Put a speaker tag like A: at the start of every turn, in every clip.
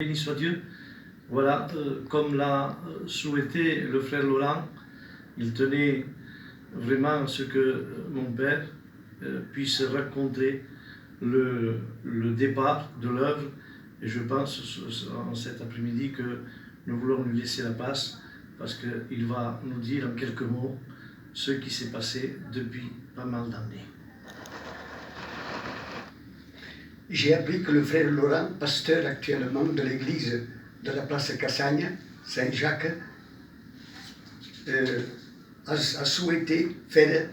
A: Béni soit Dieu. Voilà, comme l'a souhaité le frère Laurent, il tenait vraiment à ce que mon père puisse raconter le départ de l'œuvre. Et je pense en cet après-midi que nous voulons lui laisser la place parce qu'il va nous dire en quelques mots ce qui s'est passé depuis pas mal d'années.
B: J'ai appris que le frère Laurent, pasteur actuellement de l'église de la place Cassagne, Saint-Jacques, a souhaité faire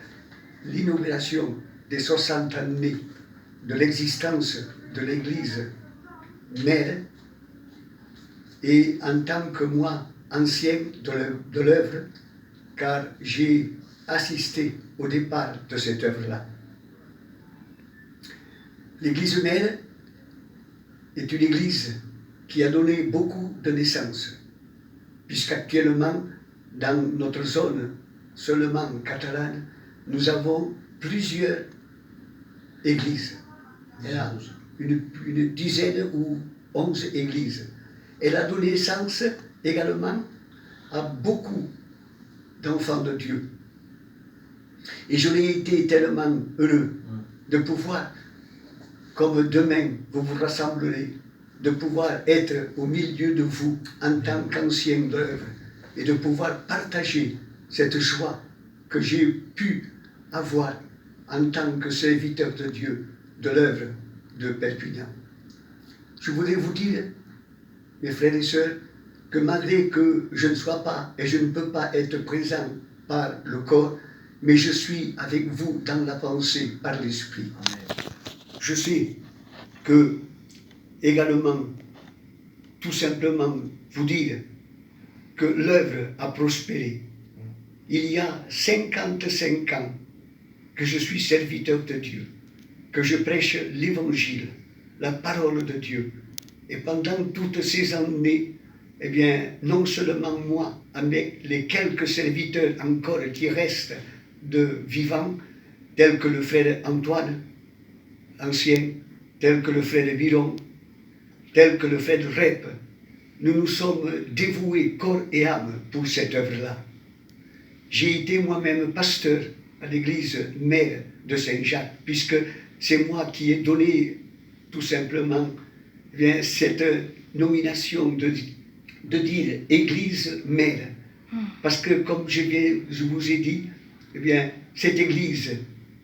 B: l'inauguration des 60 années de l'existence de l'église mère, et en tant que moi, ancien de l'œuvre, car j'ai assisté au départ de cette œuvre-là. L'église mère est une église qui a donné beaucoup de naissances, puisqu'actuellement, dans notre zone seulement catalane, nous avons plusieurs églises. Elle a une dizaine ou 11 églises. Elle a donné naissance également à beaucoup d'enfants de Dieu. Et je l'ai été tellement heureux de pouvoir, comme demain vous vous rassemblerez, de pouvoir être au milieu de vous en tant qu'ancien d'œuvre et de pouvoir partager cette joie que j'ai pu avoir en tant que serviteur de Dieu de l'œuvre de Perpignan. Je voudrais vous dire, mes frères et sœurs, que malgré que je ne sois pas et je ne peux pas être présent par le corps, mais je suis avec vous dans la pensée par l'esprit. Je sais que, également, tout simplement, vous dire que l'œuvre a prospéré. Il y a 55 ans que je suis serviteur de Dieu, que je prêche l'évangile, la parole de Dieu. Et pendant toutes ces années, eh bien, non seulement moi, avec les quelques serviteurs encore qui restent de vivants, tels que le frère Antoine, ancien, tels que le frère Biron, tels que le frère Rep, nous nous sommes dévoués corps et âme pour cette œuvre-là. J'ai été moi-même pasteur à l'église mère de Saint-Jacques, puisque c'est moi qui ai donné tout simplement eh bien, cette nomination de dire église mère. Parce que comme je vous ai dit, eh bien, cette église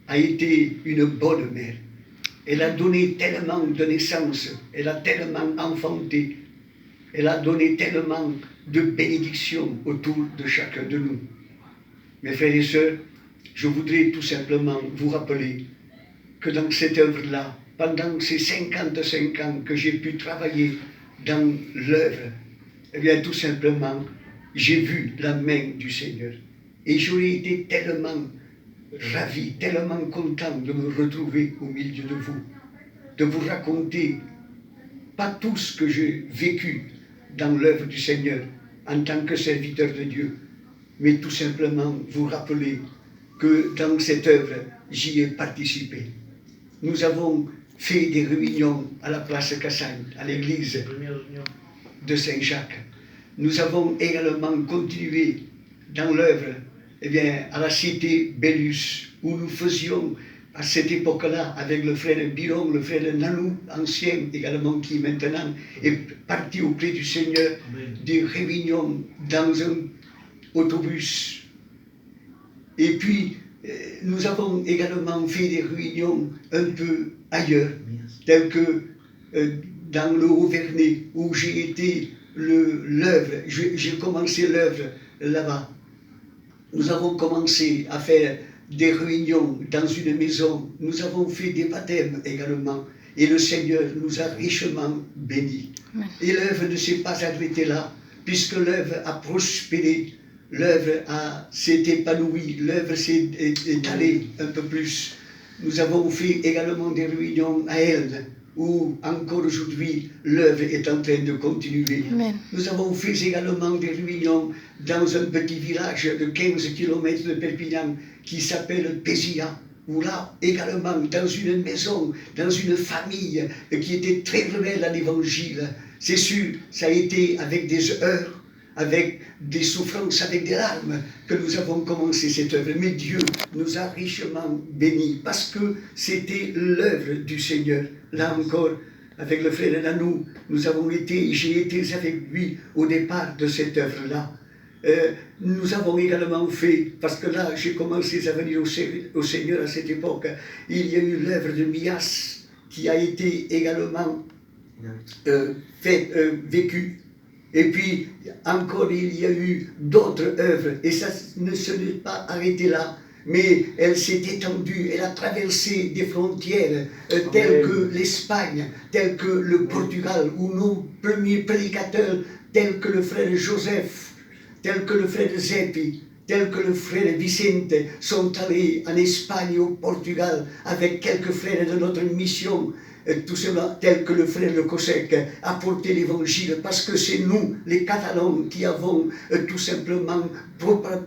B: a été une bonne mère. Elle a donné tellement de naissance, elle a tellement enfanté, elle a donné tellement de bénédictions autour de chacun de nous. Mes frères et sœurs, je voudrais tout simplement vous rappeler que dans cette œuvre-là, pendant ces 55 ans que j'ai pu travailler dans l'œuvre, eh bien tout simplement, j'ai vu la main du Seigneur. Et j'aurais été tellement ravi, tellement content de me retrouver au milieu de vous raconter, pas tout ce que j'ai vécu dans l'œuvre du Seigneur en tant que serviteur de Dieu, mais tout simplement vous rappeler que dans cette œuvre, j'y ai participé. Nous avons fait des réunions à la place Cassagne, à l'église de Saint-Jacques. Nous avons également continué dans l'œuvre eh bien, à la cité Bellus, où nous faisions à cette époque-là, avec le frère Biron, le frère Nanou, ancien également, qui maintenant est parti auprès du Seigneur, des réunions dans un autobus. Et puis, nous avons également fait des réunions un peu ailleurs, telles que dans le Haut-Vernay, où j'ai été l'œuvre, j'ai commencé l'œuvre là-bas. Nous avons commencé à faire des réunions dans une maison, nous avons fait des baptêmes également, et le Seigneur nous a richement bénis. Et l'œuvre ne s'est pas arrêtée là, puisque l'œuvre a prospéré, l'œuvre s'est épanouie, l'œuvre s'est étalée un peu plus. Nous avons fait également des réunions à Elne, où encore aujourd'hui l'œuvre est en train de continuer. Amen. Nous avons fait également des réunions dans un petit village de 15 km de Perpignan qui s'appelle Pézia, ou là également dans une maison, dans une famille qui était très rebelle à l'évangile. C'est sûr, ça a été avec des heurts, avec des souffrances, avec des larmes que nous avons commencé cette œuvre. Mais Dieu nous a richement bénis parce que c'était l'œuvre du Seigneur. Là encore, avec le frère Nanou, j'ai été avec lui au départ de cette œuvre-là. Nous avons également fait, parce que là j'ai commencé à venir au Seigneur à cette époque, il y a eu l'œuvre de Mias qui a été également vécue. Et puis encore il y a eu d'autres œuvres, et ça ne se n'est pas arrêté là, mais elle s'est étendue, elle a traversé des frontières telles que l'Espagne, telles que le Portugal, où nos premiers prédicateurs, tels que le frère Joseph, tels que le frère Zeppi, tels que le frère Vicente, sont allés en Espagne et au Portugal avec quelques frères de notre mission, tout cela, tels que le frère Le Cossec, apporter l'évangile, parce que c'est nous, les Catalans, qui avons tout simplement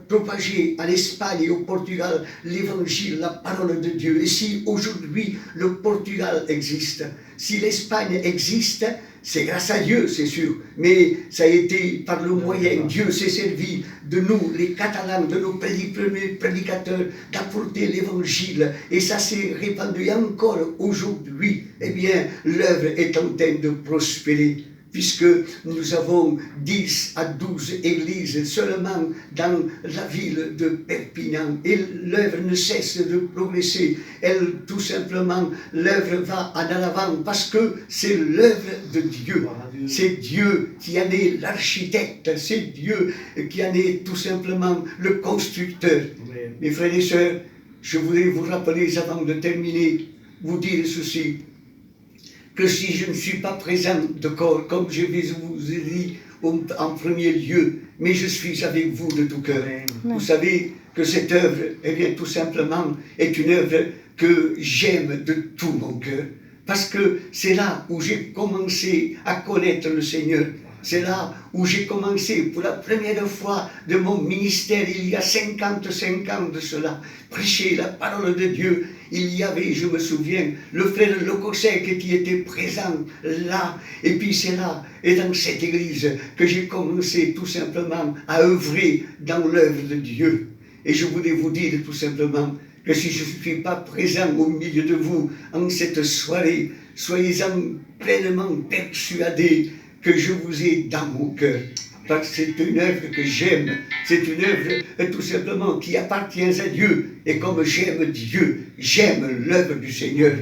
B: propagé en Espagne et au Portugal l'évangile, la parole de Dieu. Et si aujourd'hui le Portugal existe, si l'Espagne existe, c'est grâce à Dieu, c'est sûr, mais ça a été par le moyen, Dieu s'est servi de nous, les Catalans, de nos premiers prédicateurs, d'apporter l'évangile, et ça s'est répandu encore aujourd'hui. Eh bien, l'œuvre est en train de prospérer, puisque nous avons 10 à 12 églises seulement dans la ville de Perpignan. Et l'œuvre ne cesse de progresser. Elle, tout simplement, l'œuvre va en avant parce que c'est l'œuvre de Dieu. C'est Dieu qui en est l'architecte. C'est Dieu qui en est tout simplement le constructeur. Mes frères et sœurs, je voudrais vous rappeler avant de terminer, vous dire ceci, que si je ne suis pas présent de corps, comme je vous ai dit en premier lieu, mais je suis avec vous de tout cœur. Vous savez que cette œuvre, eh bien, tout simplement, est une œuvre que j'aime de tout mon cœur. Parce que c'est là où j'ai commencé à connaître le Seigneur. C'est là où j'ai commencé pour la première fois de mon ministère, il y a 55 ans de cela, prêcher la parole de Dieu. Il y avait, je me souviens, le frère Le Cossec qui était présent là. Et puis c'est là, et dans cette église, que j'ai commencé tout simplement à œuvrer dans l'œuvre de Dieu. Et je voulais vous dire tout simplement que si je ne suis pas présent au milieu de vous en cette soirée, soyez-en pleinement persuadés que je vous ai dans mon cœur. Parce que c'est une œuvre que j'aime, c'est une œuvre tout simplement qui appartient à Dieu. Et comme j'aime Dieu, j'aime l'œuvre du Seigneur.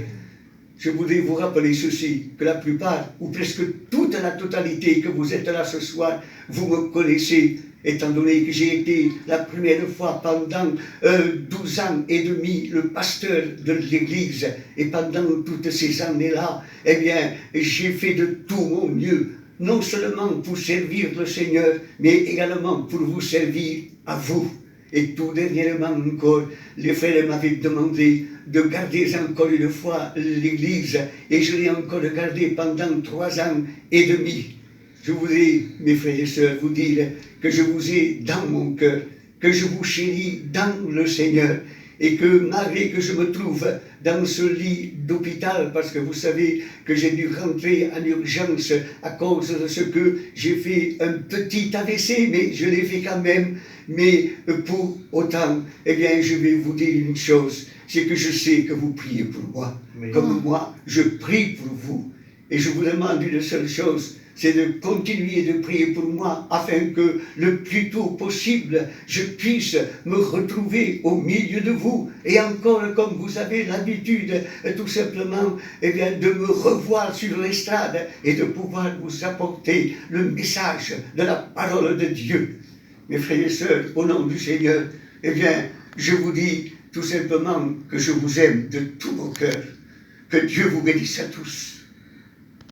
B: Je voudrais vous rappeler ceci, que la plupart, ou presque toute la totalité que vous êtes là ce soir, vous me connaissez, étant donné que j'ai été la première fois pendant 12 ans et demi le pasteur de l'église, et pendant toutes ces années-là, eh bien, j'ai fait de tout mon mieux, non seulement pour servir le Seigneur, mais également pour vous servir à vous. Et tout dernièrement encore, les frères m'avaient demandé de garder encore une fois l'église, et je l'ai encore gardée pendant 3 ans et demi. Je voudrais, mes frères et sœurs, vous dire que je vous ai dans mon cœur, que je vous chéris dans le Seigneur, et que malgré que je me trouve dans ce lit d'hôpital, parce que vous savez que j'ai dû rentrer en urgence à cause de ce que j'ai fait un petit AVC, mais je l'ai fait quand même, mais pour autant, eh bien, je vais vous dire une chose, c'est que je sais que vous priez pour moi, comme moi, je prie pour vous, et je vous demande une seule chose, c'est de continuer de prier pour moi afin que le plus tôt possible je puisse me retrouver au milieu de vous et encore comme vous avez l'habitude tout simplement eh bien, de me revoir sur l'estrade et de pouvoir vous apporter le message de la parole de Dieu. Mes frères et sœurs, au nom du Seigneur, eh bien, je vous dis tout simplement que je vous aime de tout mon cœur. Que Dieu vous bénisse à tous.